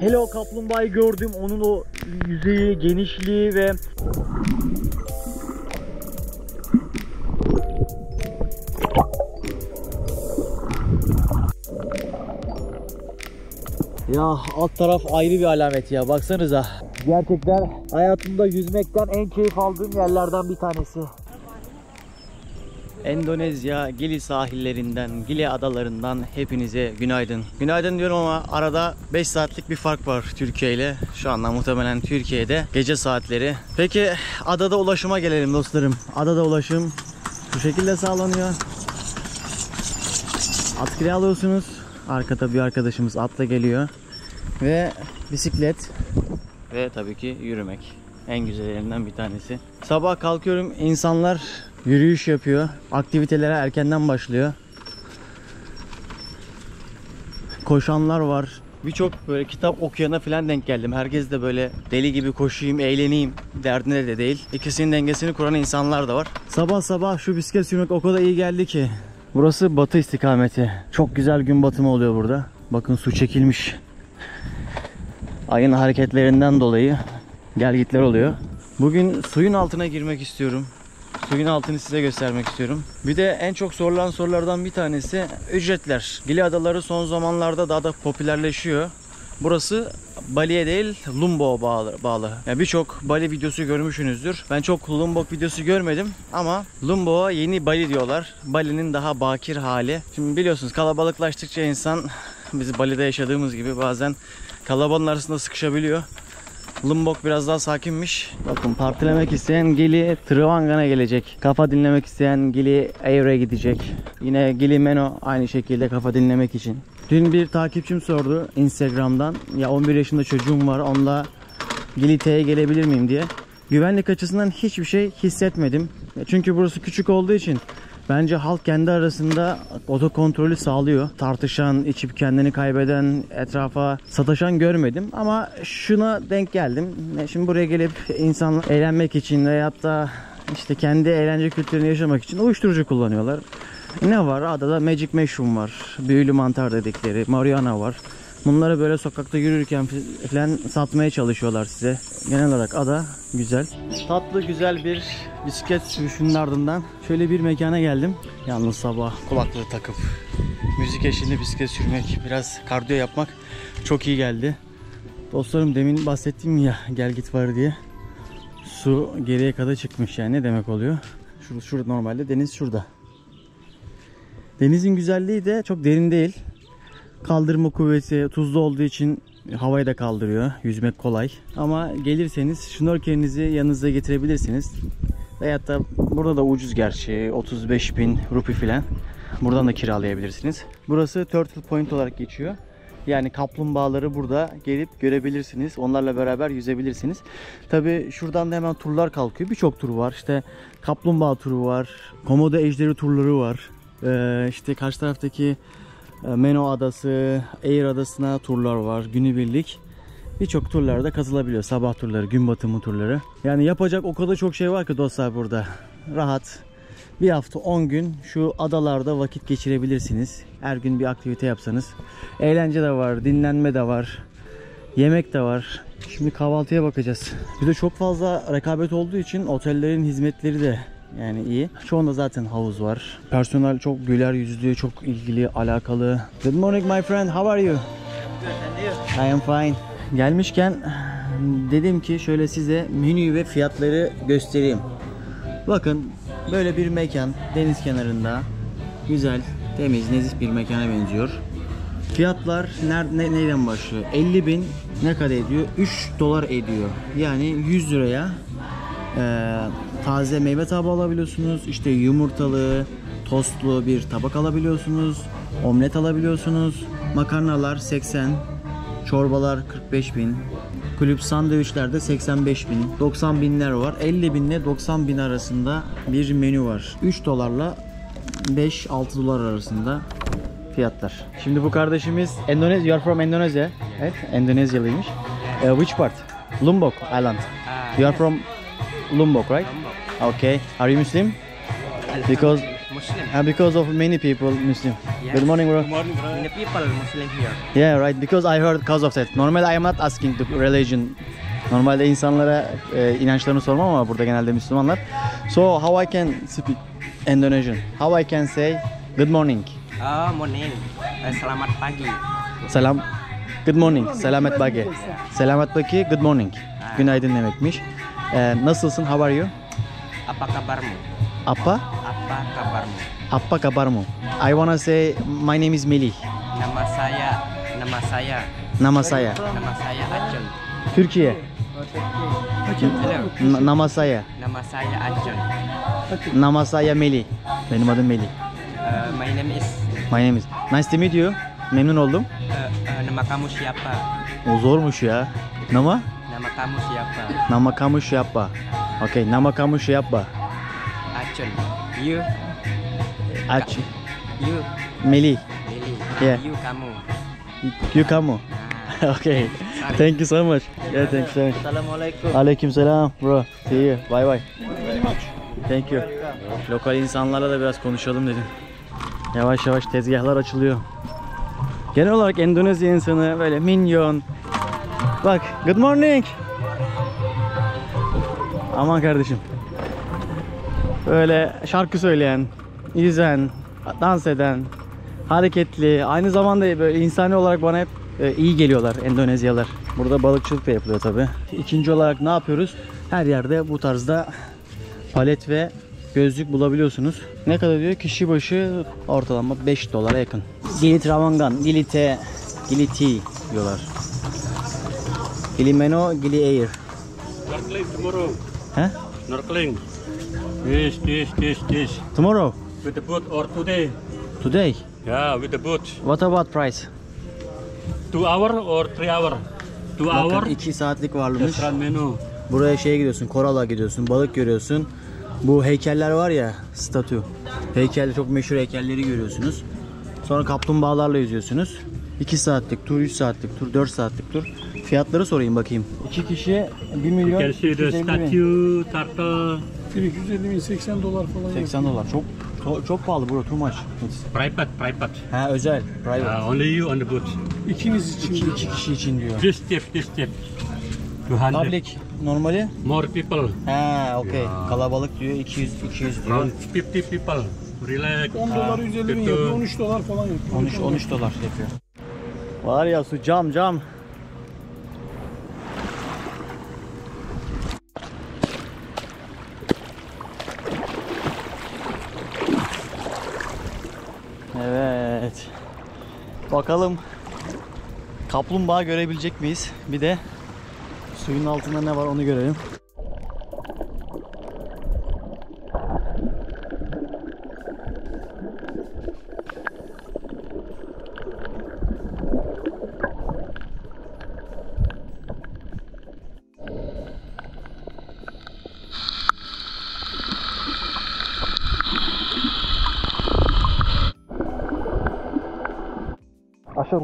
Hele o kaplumbağayı gördüm, onun o yüzeyi, genişliği ve ya alt taraf ayrı bir alamet ya, baksanıza. Gerçekten hayatımda yüzmekten en keyif aldığım yerlerden bir tanesi. Endonezya Gili sahillerinden, Gili adalarından hepinize günaydın. Günaydın diyorum ama arada 5 saatlik bir fark var Türkiye ile. Şu anda muhtemelen Türkiye'de gece saatleri. Peki adada ulaşıma gelelim dostlarım. Adada ulaşım şu şekilde sağlanıyor. At kiralıyorsunuz. Arkada bir arkadaşımız atla geliyor. Ve bisiklet ve tabii ki yürümek. En güzellerinden bir tanesi. Sabah kalkıyorum, insanlar yürüyüş yapıyor. Aktivitelere erkenden başlıyor. Koşanlar var. Birçok böyle kitap okuyana falan denk geldim. Herkes de böyle deli gibi koşayım, eğleneyim derdinde de değil. İkisinin dengesini kuran insanlar da var. Sabah sabah şu bisiklet sürmek o kadar iyi geldi ki. Burası batı istikameti. Çok güzel gün batımı oluyor burada. Bakın su çekilmiş. Ayın hareketlerinden dolayı gelgitler oluyor. Bugün suyun altına girmek istiyorum. Suyun altını size göstermek istiyorum. Bir de en çok sorulan sorulardan bir tanesi ücretler. Gili adaları son zamanlarda daha da popülerleşiyor. Burası Bali'ye değil Lombok'a bağlı. Yani birçok Bali videosu görmüşsünüzdür. Ben çok Lombok videosu görmedim ama Lombok'a yeni Bali diyorlar. Bali'nin daha bakir hali. Şimdi biliyorsunuz kalabalıklaştıkça insan, biz Bali'de yaşadığımız gibi bazen kalabalığın arasında sıkışabiliyor. Lombok biraz daha sakinmiş. Bakın partilemek isteyen Gili Trivandrum gelecek. Kafa dinlemek isteyen Gili Ayre'ye gidecek. Yine Gili Meno aynı şekilde kafa dinlemek için. Dün bir takipçim sordu Instagram'dan. Ya 11 yaşında çocuğum var, onunla Gili'ye gelebilir miyim diye. Güvenlik açısından hiçbir şey hissetmedim. Çünkü burası küçük olduğu için bence halk kendi arasında otokontrolü sağlıyor. Tartışan, içip kendini kaybeden, etrafa sataşan görmedim. Ama şuna denk geldim. Şimdi buraya gelip insanlar eğlenmek için veyahut da işte kendi eğlence kültürünü yaşamak için uyuşturucu kullanıyorlar. Ne var? Adada Magic Mushroom var. Büyülü mantar dedikleri. Marijuana var. Bunları böyle sokakta yürürken falan satmaya çalışıyorlar size. Genel olarak ada güzel. Tatlı güzel bir bisiklet sürüşünün ardından şöyle bir mekana geldim. Yalnız sabah kulaklığı takıp müzik eşliğinde bisiklet sürmek, biraz kardiyo yapmak çok iyi geldi. Dostlarım, demin bahsettim ya gel git var diye. Su geriye kadar çıkmış, yani ne demek oluyor? Şurada normalde deniz şurada. Denizin güzelliği de çok derin değil. Kaldırma kuvveti tuzlu olduğu için havayı da kaldırıyor. Yüzmek kolay. Ama gelirseniz şnorkelinizi yanınıza getirebilirsiniz. Veyahut da burada da ucuz gerçi. 35.000 rupi filan. Buradan da kiralayabilirsiniz. Burası Turtle Point olarak geçiyor. Yani kaplumbağaları burada gelip görebilirsiniz. Onlarla beraber yüzebilirsiniz. Tabi şuradan da hemen turlar kalkıyor. Birçok tur var. İşte kaplumbağa turu var. Komodo ejderi turları var. İşte karşı taraftaki Meno Adası, Air Adası'na turlar var. Günübirlik. Birçok turlarda katılabiliyor. Sabah turları, gün batımı turları. Yani yapacak o kadar çok şey var ki dostlar burada. Rahat. Bir hafta 10 gün şu adalarda vakit geçirebilirsiniz. Her gün bir aktivite yapsanız. Eğlence de var, dinlenme de var. Yemek de var. Şimdi kahvaltıya bakacağız. Bir de çok fazla rekabet olduğu için otellerin hizmetleri de yani iyi. Çoğunda zaten havuz var. Personel çok güler yüzlü, çok ilgili, alakalı. Good morning my friend, how are you? Good, and you? I am fine. Gelmişken dedim ki şöyle size menü ve fiyatları göstereyim. Bakın böyle bir mekan deniz kenarında. Güzel, temiz, nezih bir mekana benziyor. Fiyatlar neyden başlıyor? 50.000 ne kadar ediyor? 3 dolar ediyor. Yani 100 liraya taze meyve tabağı alabiliyorsunuz. İşte yumurtalı, tostlu bir tabak alabiliyorsunuz. Omlet alabiliyorsunuz. Makarnalar 80, çorbalar 45.000. Kulüp sandviçlerde 85.000. 90.000'ler var. 50.000 ile 90.000 arasında bir menü var. 3 dolarla 5-6 dolar arasında fiyatlar. Şimdi bu kardeşimiz Endonezya. You are from Indonesia. Evet, Endonezyalıymış. Which part? Lombok Island. You are from Lombok, right? Okay. Are you Muslim? Because Muslim. Because of many people Muslim. Yes. Good morning, bro. Good morning, bro. Many people Muslim here. Yeah, right. Because I heard because of that. Normally I am not asking the religion. Normalde insanlara inançlarını sormam ama burada genelde Müslümanlar. So how I can speak Indonesian? How I can say good morning? Morning. Selamat pagi. Selam. Good morning. Selamat pagi. Selamat pagi. Good morning. Günaydın demekmiş. Nasılsın? How are you? Apa kabarmu? Apa? Apa kabarmu? Apa kabarmu? I wanna say my name is Melih. Nama saya. Nama saya. Nama saya Acun. Türkiye. Hello. Nama saya. Nama saya Acun. Nama saya Melih. Benim adım Melih. My name is. My name is. Nice to meet you. Memnun oldum. Nama kamu siapa? O zormuş ya. Nama? Nama kamu siapa? Nama kamu siapa? Okay, nama kamu siapa? Acun. You. Aç. You. Melih. Lily. Yeah. You kamu. You kamu. Ah. Okay. Thank you so much. Yeah, thank you so much. Assalamualaikum. Aleykümselam bro. See you. Bye bye. Thank you. Lokal insanlarla da biraz konuşalım dedim. Yavaş yavaş tezgahlar açılıyor. Genel olarak Endonezya insanı böyle minyon. Bak, good morning. Aman kardeşim. Böyle şarkı söyleyen, yüzen, dans eden, hareketli, aynı zamanda böyle insani olarak bana hep iyi geliyorlar Endonezyalılar. Burada balıkçılık da yapılıyor tabi. İkinci olarak ne yapıyoruz? Her yerde bu tarzda palet ve gözlük bulabiliyorsunuz. Ne kadar diyor? Kişi başı ortalama 5 dolara yakın. Gili Travangan, Gili diyorlar. Gili Meno, Gili Air. Snorkeling tomorrow. He? Snorkeling. This. Tomorrow? With the boat or today? Today? Yeah, with the boat. What about price? 2 hour or 3 hour? 2 hour. Bakın 2 saatlik varlığımız. Restaurant menu. Buraya şeye gidiyorsun, Koral'a gidiyorsun, balık görüyorsun. Bu heykeller var ya, statü. Heykel, çok meşhur heykelleri görüyorsunuz. Sonra kaplumbağalarla yüzüyorsunuz. 2 saatlik tur, 3 saatlik tur, 4 saatlik tur. Fiyatları sorayım bakayım. 2 kişi 1 milyon You can see the 250 bin. statue, turtle. 250 bin, 80 dolar falan. 80 dolar. Çok pahalı bro, too much. Private. Ha, özel, private. Only you on the boat. İkiniz için. 2 kişi için diyor. This tip. 200. Public normali? More people. Ha, okey. Kalabalık diyor, 200 diyor. Around 50 people. Relax. 10 dolar 150 bin yapıyor, 13 dolar falan yapıyor. 13 dolar yapıyor. Var ya su cam. Evet. Bakalım kaplumbağa görebilecek miyiz? Bir de suyun altında ne var onu görelim. Aşağı.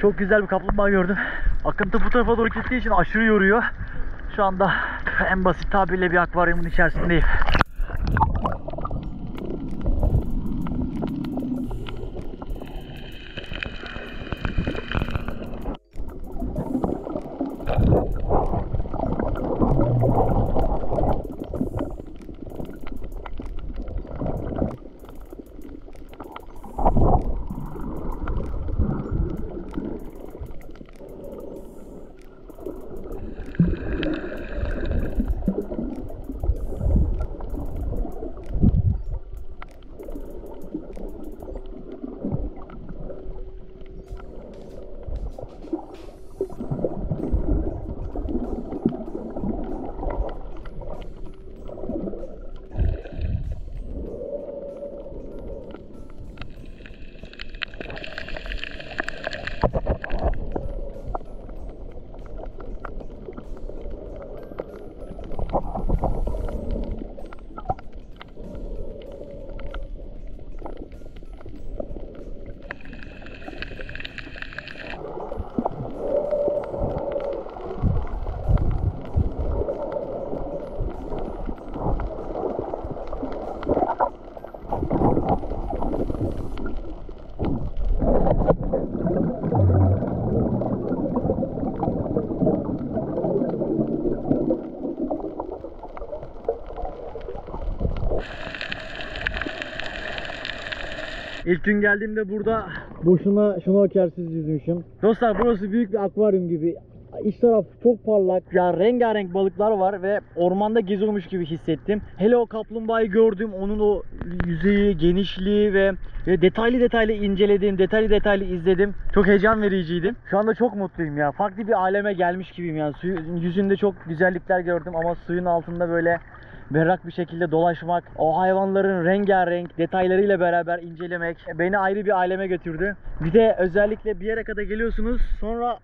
Çok güzel bir kaplumbağa gördüm. Akıntı bu tarafa doğru gittiği için aşırı yoruyor. Şu anda en basit tabirle bir akvaryumun içerisindeyim. İlk gün geldiğimde burada boşuna şnorkelsiz yüzmüşüm. Dostlar burası büyük bir akvaryum gibi. İç taraf çok parlak. Ya rengarenk balıklar var ve ormanda geziyormuş gibi hissettim. Hele o kaplumbağayı gördüm. Onun o yüzeyi, genişliği ve detaylı inceledim, detaylı izledim. Çok heyecan vericiydi. Şu anda çok mutluyum ya. Farklı bir aleme gelmiş gibiyim yani. Suyun yüzünde çok güzellikler gördüm ama suyun altında böyle berrak bir şekilde dolaşmak, o hayvanların rengarenk detaylarıyla beraber incelemek beni ayrı bir aleme götürdü. Bir de özellikle bir yere kadar geliyorsunuz, sonra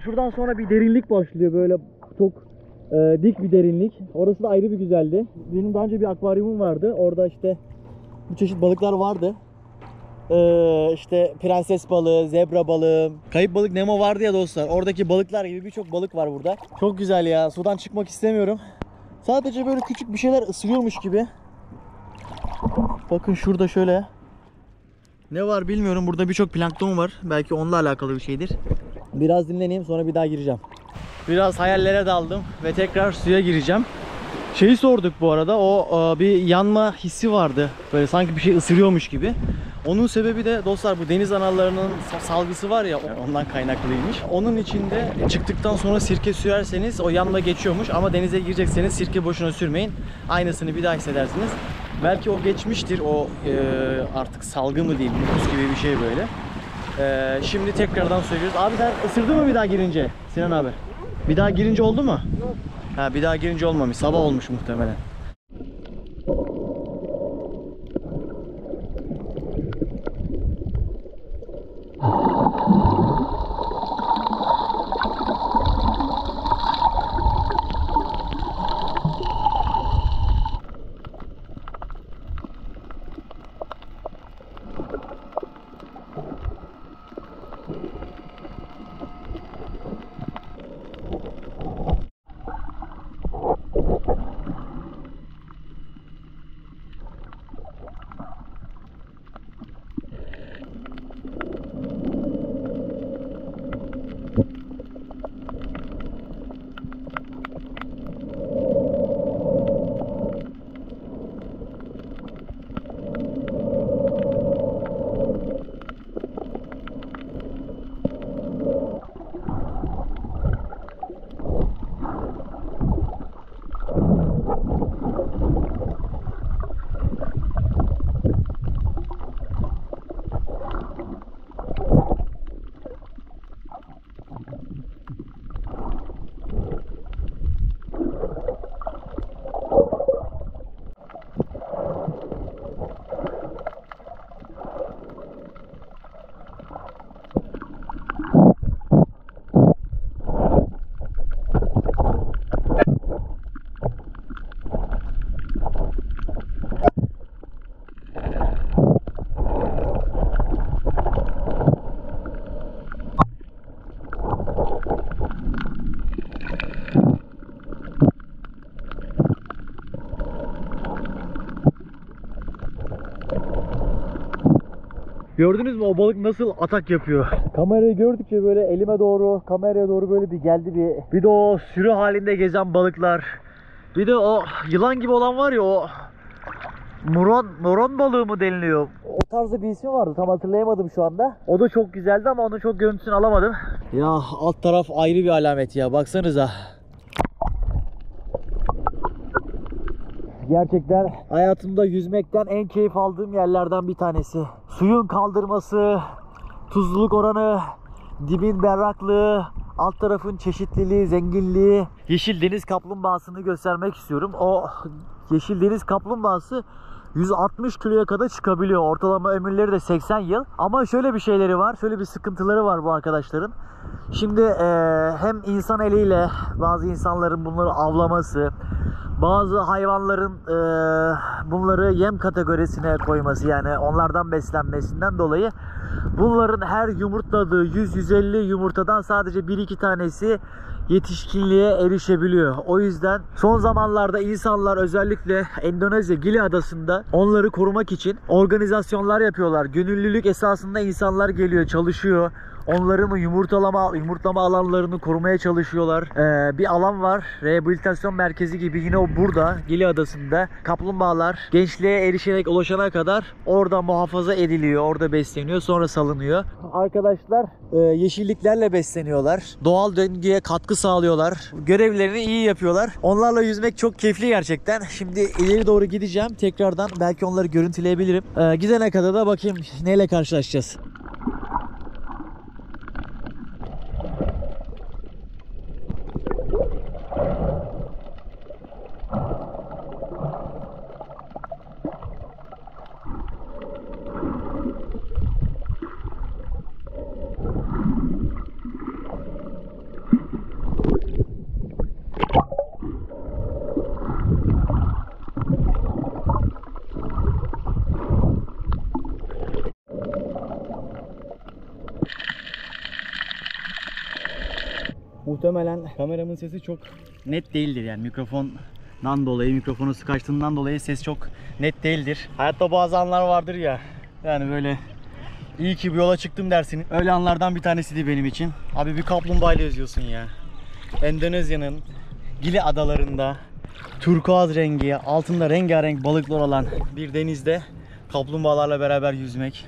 şuradan sonra bir derinlik başlıyor, böyle çok dik bir derinlik. Orası da ayrı bir güzeldi. Benim daha önce bir akvaryumum vardı. Orada işte bu çeşit balıklar vardı. İşte prenses balığı, zebra balığı, kayıp balık Nemo vardı ya dostlar. Oradaki balıklar gibi birçok balık var burada. Çok güzel ya. Sudan çıkmak istemiyorum. Sadece böyle küçük bir şeyler ısırıyormuş gibi. Bakın şurada şöyle. Ne var bilmiyorum. Burada birçok plankton var. Belki onunla alakalı bir şeydir. Biraz dinleneyim, sonra bir daha gireceğim. Biraz hayallere daldım ve tekrar suya gireceğim. Şeyi sorduk bu arada. O bir yanma hissi vardı. Böyle sanki bir şey ısırıyormuş gibi. Onun sebebi de dostlar bu deniz analarının salgısı var ya, ondan kaynaklıymış. Onun içinde çıktıktan sonra sirke sürerseniz o yanma geçiyormuş ama denize girecekseniz sirke boşuna sürmeyin. Aynısını bir daha hissedersiniz. Belki o geçmiştir, o artık salgı mı değil, mukus gibi bir şey böyle. Şimdi tekrardan söylüyoruz. Abi sen ısırdı mı bir daha girince Sinan abi? Bir daha girince oldu mu? Ha, bir daha girince olmamış, sabah olmuş muhtemelen. Gördünüz mü o balık nasıl atak yapıyor? Kamerayı gördükçe böyle elime doğru, kameraya doğru böyle bir geldi. Bir de o sürü halinde gezen balıklar. Bir de o yılan gibi olan var ya, o moron balığı mı deniliyor? O tarzda bir ismi vardı, tam hatırlayamadım şu anda. O da çok güzeldi ama onun çok görüntüsünü alamadım. Ya alt taraf ayrı bir alamet ya, baksanıza. Gerçekten hayatımda yüzmekten en keyif aldığım yerlerden bir tanesi. Suyun kaldırması, tuzluluk oranı, dibin berraklığı, alt tarafın çeşitliliği, zenginliği. Yeşil deniz kaplumbağasını göstermek istiyorum. O yeşil deniz kaplumbağası 160 kiloya kadar çıkabiliyor. Ortalama ömürleri de 80 yıl. Ama şöyle bir şeyleri var, şöyle bir sıkıntıları var bu arkadaşların. Şimdi hem insan eliyle bazı insanların bunları avlaması, bazı hayvanların bunları yem kategorisine koyması, yani onlardan beslenmesinden dolayı bunların her yumurtladığı 100-150 yumurtadan sadece 1-2 tanesi yetişkinliğe erişebiliyor. O yüzden son zamanlarda insanlar özellikle Endonezya Gili Adası'nda onları korumak için organizasyonlar yapıyorlar. Gönüllülük esasında insanlar geliyor, çalışıyor. onların yumurtlama alanlarını korumaya çalışıyorlar. Bir alan var. Rehabilitasyon merkezi gibi yine o burada Gili Adası'nda. Kaplumbağalar gençliğe erişerek ulaşana kadar orada muhafaza ediliyor. Orada besleniyor. Sonra salınıyor. Arkadaşlar yeşilliklerle besleniyorlar. Doğal döngüye katkı sağlıyorlar. Görevlerini iyi yapıyorlar. Onlarla yüzmek çok keyifli gerçekten. Şimdi ileri doğru gideceğim. Tekrardan belki onları görüntüleyebilirim. Gidene kadar da bakayım neyle karşılaşacağız. Muhtemelen kameramın sesi çok net değildir, yani mikrofondan dolayı, mikrofonu sık açtığından dolayı ses çok net değildir. Hayatta bazı anlar vardır ya, yani böyle iyi ki bu yola çıktım dersin. Öyle anlardan bir tanesiydi benim için. Abi bir kaplumbağayla yüzüyorsun ya. Endonezya'nın Gili adalarında turkuaz rengi, altında rengarenk balıklar olan bir denizde kaplumbağalarla beraber yüzmek,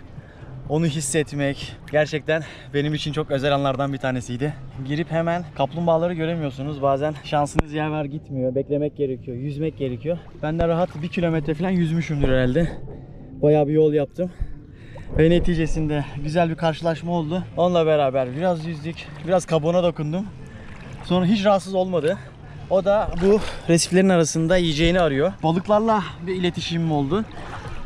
onu hissetmek gerçekten benim için çok özel anlardan bir tanesiydi. Girip hemen kaplumbağaları göremiyorsunuz. Bazen şansınız yaver gitmiyor. Beklemek gerekiyor, yüzmek gerekiyor. Ben de rahat 1 kilometre falan yüzmüşümdür herhalde. Bayağı bir yol yaptım. Ve neticesinde güzel bir karşılaşma oldu. Onunla beraber biraz yüzdük, biraz kabuğuna dokundum. Sonra hiç rahatsız olmadı. O da bu resiflerin arasında yiyeceğini arıyor. Balıklarla bir iletişimim oldu.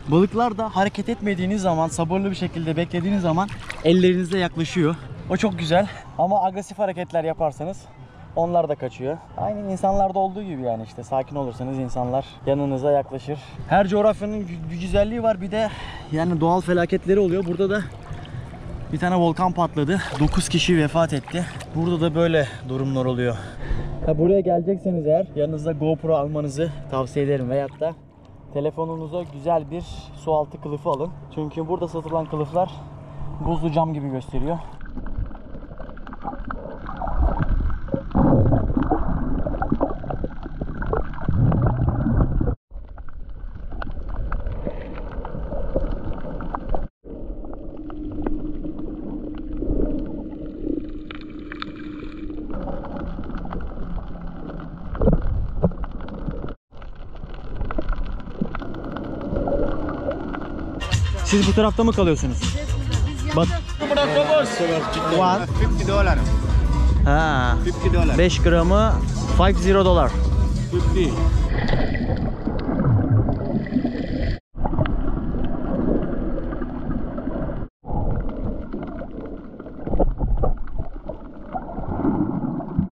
Balıklar da hareket etmediğiniz zaman, sabırlı bir şekilde beklediğiniz zaman ellerinize yaklaşıyor. O çok güzel. Ama agresif hareketler yaparsanız onlar da kaçıyor. Aynı insanlarda olduğu gibi yani, işte sakin olursanız insanlar yanınıza yaklaşır. Her coğrafyanın bir güzelliği var. Bir de yani doğal felaketleri oluyor. Burada da bir tane volkan patladı. 9 kişi vefat etti. Burada da böyle durumlar oluyor. Buraya gelecekseniz eğer yanınıza GoPro almanızı tavsiye ederim. Veyahut da telefonunuza güzel bir su altı kılıfı alın. Çünkü burada satılan kılıflar buzlu cam gibi gösteriyor. Siz bu tarafta mı kalıyorsunuz? Bak. One. $50. Ha. $50. 5 gramı $50. 50.